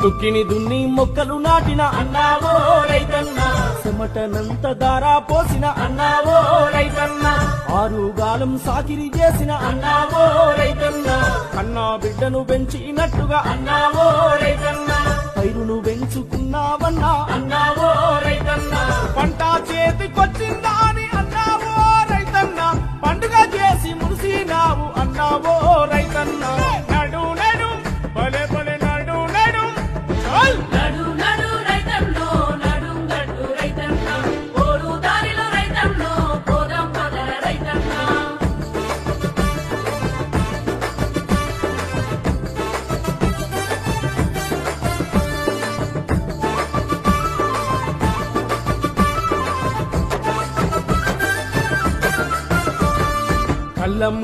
దుక్కిని దున్ని మొక్కలు నాటిన అన్నావో రైతన్న చెమటనంత దారా పోసిన అన్నావో రైతన్న ఆరుగాలం సాకిరి చేసిన అన్నావో రైతన్న కన్నా బిడ్డను పెంచినట్టుగా అన్నావో రైతన్న పైరును పెంచుకున్నావన్నా అన్నావో రైతన్న పంట చేతికొచ్చిందా అని అన్నావో రైతన్న పండుగ చేసి మురిసినావు అన్నావో రైతన్న నడు నడు భలే భలే నడు నడు చల్ నడు నడు రైతన్నో నడుం గట్టు రైతన్న ఓడు దారిలో రైతన్నో పోదాం పదర రైతన్న కళ్ళం